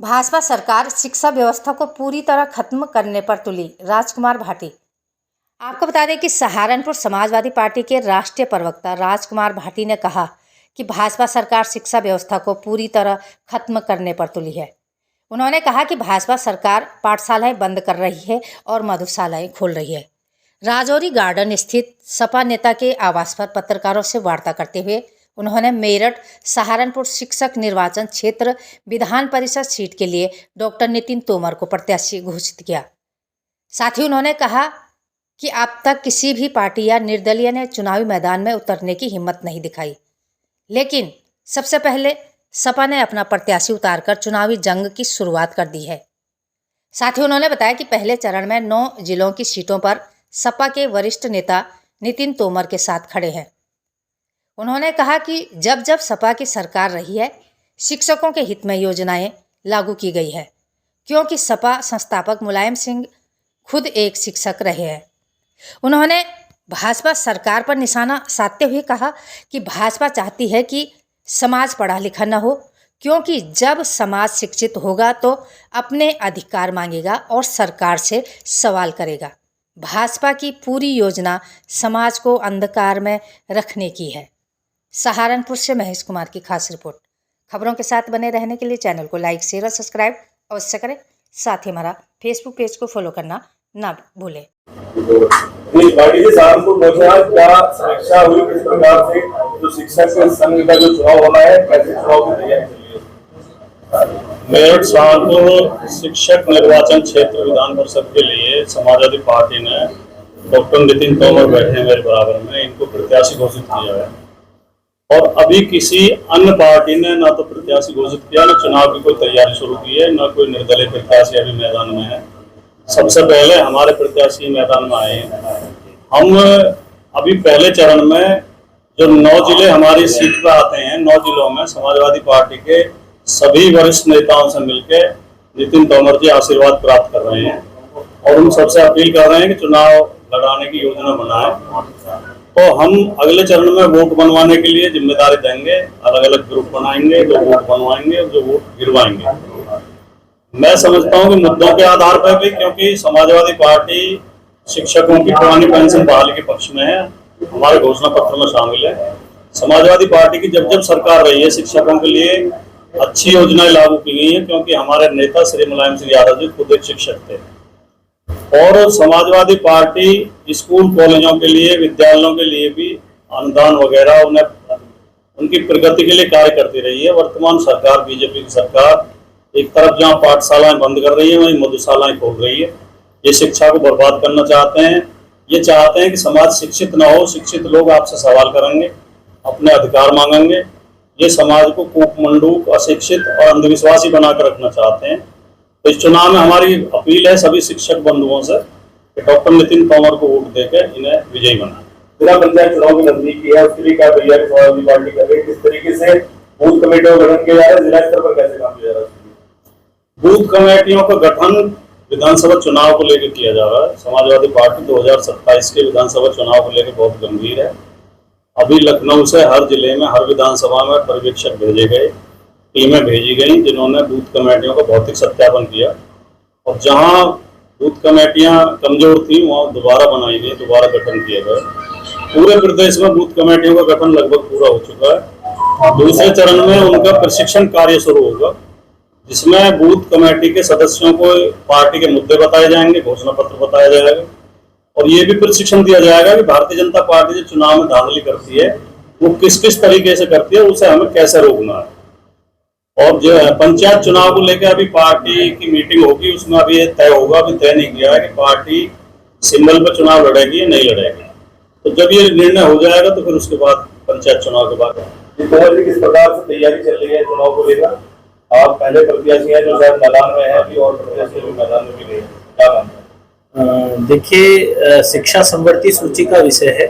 भाजपा सरकार शिक्षा व्यवस्था को पूरी तरह खत्म करने पर तुली, राजकुमार भाटी। आपको बता दें कि सहारनपुर समाजवादी पार्टी के राष्ट्रीय प्रवक्ता राजकुमार भाटी ने कहा कि भाजपा सरकार शिक्षा व्यवस्था को पूरी तरह खत्म करने पर तुली है। उन्होंने कहा कि भाजपा सरकार पाठशालाएं बंद कर रही है और मधुशालाएं खोल रही है। राजौरी गार्डन स्थित सपा नेता के आवास पर पत्रकारों से वार्ता करते हुए उन्होंने मेरठ सहारनपुर शिक्षक निर्वाचन क्षेत्र विधान परिषद सीट के लिए डॉक्टर नितिन तोमर को प्रत्याशी घोषित किया। साथ ही उन्होंने कहा कि अब तक किसी भी पार्टी या निर्दलीय ने चुनावी मैदान में उतरने की हिम्मत नहीं दिखाई, लेकिन सबसे पहले सपा ने अपना प्रत्याशी उतारकर चुनावी जंग की शुरुआत कर दी है। साथ ही उन्होंने बताया कि पहले चरण में 9 जिलों की सीटों पर सपा के वरिष्ठ नेता नितिन तोमर के साथ खड़े हैं। उन्होंने कहा कि जब जब सपा की सरकार रही है, शिक्षकों के हित में योजनाएं लागू की गई है, क्योंकि सपा संस्थापक मुलायम सिंह खुद एक शिक्षक रहे हैं। उन्होंने भाजपा सरकार पर निशाना साधते हुए कहा कि भाजपा चाहती है कि समाज पढ़ा लिखा न हो, क्योंकि जब समाज शिक्षित होगा तो अपने अधिकार मांगेगा और सरकार से सवाल करेगा। भाजपा की पूरी योजना समाज को अंधकार में रखने की है। सहारनपुर से महेश कुमार की खास रिपोर्ट। खबरों के साथ बने रहने के लिए चैनल को लाइक, शेयर और सब्सक्राइब अवश्य करें। साथ ही हमारा फेसबुक पेज को फॉलो करना ना भूलें। सहारनपुर क्या समीक्षा हुई, किस प्रकार से जो शिक्षक संघ का जो चुनाव होना है, कैसे चुनाव की तैयारी चल रही है? मेरठ सहारनपुर शिक्षक निर्वाचन क्षेत्र विधान परिषद के लिए समाजवादी पार्टी ने डॉक्टर नितिन तोमर बैठे मेरे बराबर में, इनको प्रत्याशी घोषित किया है। और अभी किसी अन्य पार्टी ने ना तो प्रत्याशी घोषित किया, न चुनाव की कोई तैयारी शुरू की है, न कोई निर्दलीय प्रत्याशी अभी मैदान में है। सबसे पहले हमारे प्रत्याशी मैदान में आए हैं। हम अभी पहले चरण में जो 9 जिले हमारी सीट पर आते हैं, 9 जिलों में समाजवादी पार्टी के सभी वरिष्ठ नेताओं से मिलकर नितिन तोमर जी आशीर्वाद प्राप्त कर रहे हैं और उन सबसे अपील कर रहे हैं कि चुनाव लड़ाने की योजना बनाएं। तो हम अगले चरण में वोट बनवाने के लिए जिम्मेदारी देंगे, अलग अलग ग्रुप बनाएंगे, जो वोट बनवाएंगे, जो वोट गिरवाएंगे। मैं समझता हूं कि मुद्दों के आधार पर भी, क्योंकि समाजवादी पार्टी शिक्षकों की पुरानी पेंशन बहाली के पक्ष में है, हमारे घोषणा पत्र में शामिल है। समाजवादी पार्टी की जब जब सरकार रही है, शिक्षकों के लिए अच्छी योजनाएं लागू की गई है, क्योंकि हमारे नेता श्री मुलायम सिंह यादव जी खुद एक शिक्षक थे। और समाजवादी पार्टी स्कूल कॉलेजों के लिए, विद्यालयों के लिए भी अनुदान वगैरह उन्हें उनकी प्रगति के लिए कार्य करती रही है। वर्तमान सरकार, बीजेपी की सरकार, एक तरफ जहां पाठशालाएं बंद कर रही है, वहीं मधुशालाएं खोल रही है। ये शिक्षा को बर्बाद करना चाहते हैं। ये चाहते हैं कि समाज शिक्षित ना हो, शिक्षित लोग आपसे सवाल करेंगे, अपने अधिकार मांगेंगे। ये समाज को कूपमंडूक, अशिक्षित और अंधविश्वासी बनाकर रखना चाहते हैं। तो इस चुनाव में हमारी अपील है सभी शिक्षक बंधुओं से कि डॉक्टर नितिन तोमर को वोट देकर इन्हें विजयी बनाएं। जिला पंचायत चुनाव की नजदीकी है, उसके लिए क्या तैयारी समाजवादी पार्टी कर रही है? किस तरीके से बूथ कमेटियों का गठन किया जा रहा है? जिला स्तर पर कैसे काम किया जा रहा है? बूथ कमेटियों का गठन विधानसभा चुनाव को लेकर किया जा रहा है। समाजवादी पार्टी 2027 के विधानसभा चुनाव को लेकर बहुत गंभीर है। अभी लखनऊ से हर जिले में, हर विधानसभा में पर्यवेक्षक भेजे गए, टीमें भेजी गई, जिन्होंने बूथ कमेटियों का भौतिक सत्यापन किया। और जहां बूथ कमेटियां कमजोर थी, वहां दोबारा बनाई गई, दोबारा गठन किया गया। पूरे प्रदेश में बूथ कमेटियों का गठन लगभग पूरा हो चुका है। दूसरे चरण में उनका प्रशिक्षण कार्य शुरू होगा, जिसमें बूथ कमेटी के सदस्यों को पार्टी के मुद्दे बताए जाएंगे, घोषणा पत्र बताया जाएगा और ये भी प्रशिक्षण दिया जाएगा कि भारतीय जनता पार्टी जो चुनाव में धांधली करती है, वो किस किस तरीके से करती है, उसे हमें कैसे रोकना है। और जो है पंचायत चुनाव को लेकर अभी पार्टी की मीटिंग होगी, उसमें अभी ये तय होगा, अभी तय नहीं किया है कि पार्टी सिंबल पर चुनाव लड़ेगी या नहीं लड़ेगी। तो जब ये निर्णय हो जाएगा तो फिर उसके बाद पंचायत चुनाव के बाद किस प्रकार से तैयारी चल रही है चुनाव को लेकर? आप पहले प्रत्याशी हैं जो शायद मैदान में है, अभी और प्रत्याशी मैदान में भी नहीं है, क्या मानते हैं? देखिए, शिक्षा संवर्ती सूची का विषय है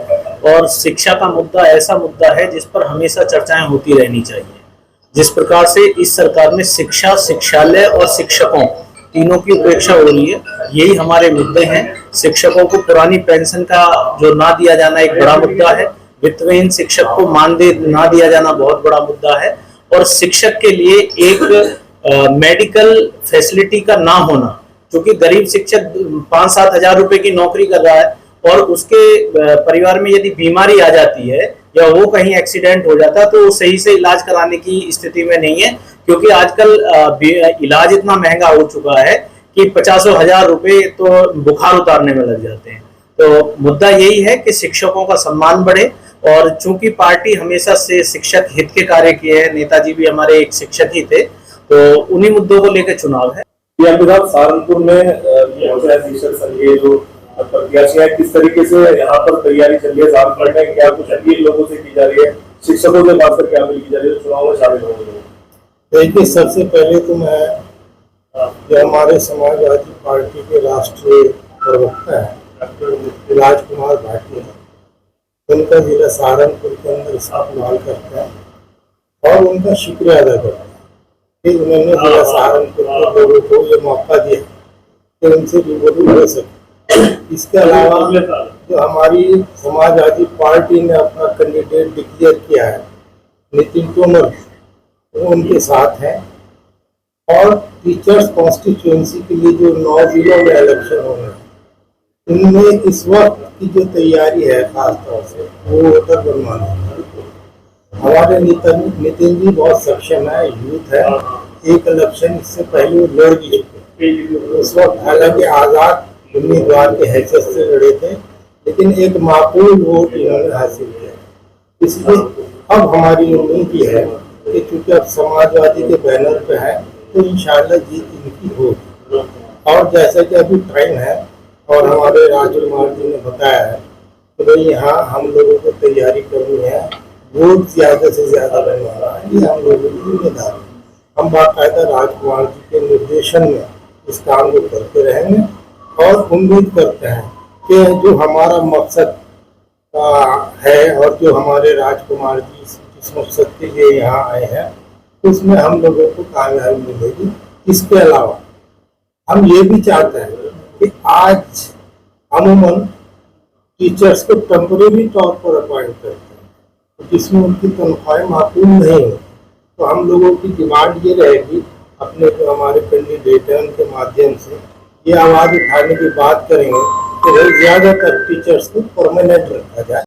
और शिक्षा का मुद्दा ऐसा मुद्दा है जिस पर हमेशा चर्चाएं होती रहनी चाहिए। जिस प्रकार से इस सरकार में शिक्षा, शिक्षालय और शिक्षकों तीनों की उपेक्षा हो रही है, यही हमारे मुद्दे हैं। शिक्षकों को पुरानी पेंशन का जो ना दिया जाना एक बड़ा मुद्दा है। वित्तविहीन शिक्षक को मानदेय ना दिया जाना बहुत बड़ा मुद्दा है। और शिक्षक के लिए एक मेडिकल फैसिलिटी का ना होना, क्योंकि गरीब शिक्षक 5-7 हजार रुपए की नौकरी कर रहा है और उसके परिवार में यदि बीमारी आ जाती है या वो कहीं एक्सीडेंट हो जाता है तो वो सही से इलाज कराने की स्थिति में नहीं है, क्योंकि आजकल इलाज इतना महंगा हो चुका है कि 50,000 रुपए तो बुखार उतारने में लग जाते हैं। तो मुद्दा यही है कि शिक्षकों का सम्मान बढ़े, और चूंकि पार्टी हमेशा से शिक्षक हित के कार्य किए हैं, नेताजी भी हमारे एक शिक्षक ही थे, तो उन्हीं मुद्दों को लेकर चुनाव है। सहारनपुर में शिक्षक संघ के जो प्रत्याशी है, किस तरीके से यहाँ पर तैयारी चल रही है? सहारनपुर में क्या कुछ अपील लोगों से की जा रही है? शिक्षकों के पास क्या अपील की जा रही है चुनाव में शामिल होने? देखिए, सबसे पहले तो मैं जो हमारे समाजवादी पार्टी के राष्ट्रीय प्रवक्ता है डॉक्टर राजकुमार भाटी है, उनका जिला सहारनपुर के अंदर इस्तेमाल करते हैं और उनका शुक्रिया अदा करते हैं कि उन्होंने जिला सहारनपुर के लोगों को ये मौका दिया कि उनसे रूबरू हो सके। इसके अलावा जो हमारी समाजवादी पार्टी ने अपना कैंडिडेट डिक्लेयर किया है नितिन तोमर, वो उनके साथ हैं। और टीचर्स कॉन्स्टिट्यूएंसी के लिए जो 9 जिलों में इलेक्शन हो रहे हैं, इनमें इस वक्त की जो तैयारी है खासतौर से वो वोटर बनवाना है। हमारे नितिन जी बहुत सक्षम है, यूथ है। एक इलेक्शन इससे पहले वो लड़ भी चुके, उस वक्त हालांकि आज़ाद उम्मीदवार के हैसियत से लड़े थे, लेकिन एक माकूल वोट इन्होंने हासिल किया। इसलिए अब हमारी उम्मीद ये है कि चूंकि अब समाजवादी के बैनर पे है तो इंशाल्लाह जीत इनकी होगी। और जैसा कि अभी टाइम है और हमारे राजकुमार जी ने बताया है कि भाई यहाँ हम लोगों को तैयारी करनी है, वोट ज़्यादा से ज़्यादा बनवाना है, ये हम लोगों की जिम्मेदारी है। हम बाकायदा राजकुमार जी के निर्देशन में इस काम को करते रहेंगे और उम्मीद करते हैं कि जो हमारा मकसद है और जो हमारे राजकुमार जी जिस मकसद के लिए यहाँ आए हैं उसमें हम लोगों को कामयाबी मिलेगी। इसके अलावा हम ये भी चाहते हैं कि आज अमूमन टीचर्स को टेम्परेरी तौर पर अपॉइंट करते हैं जिसमें उनकी तनख्वाहें माकूल नहीं हो, तो हम लोगों की डिमांड ये रहेगी अपने जो हमारे कैंडिडेट हैं उनके माध्यम से ये आवाज़ उठाने की बात करेंगे कि ज़्यादातर टीचर्स को परमानेंट रखा जाए।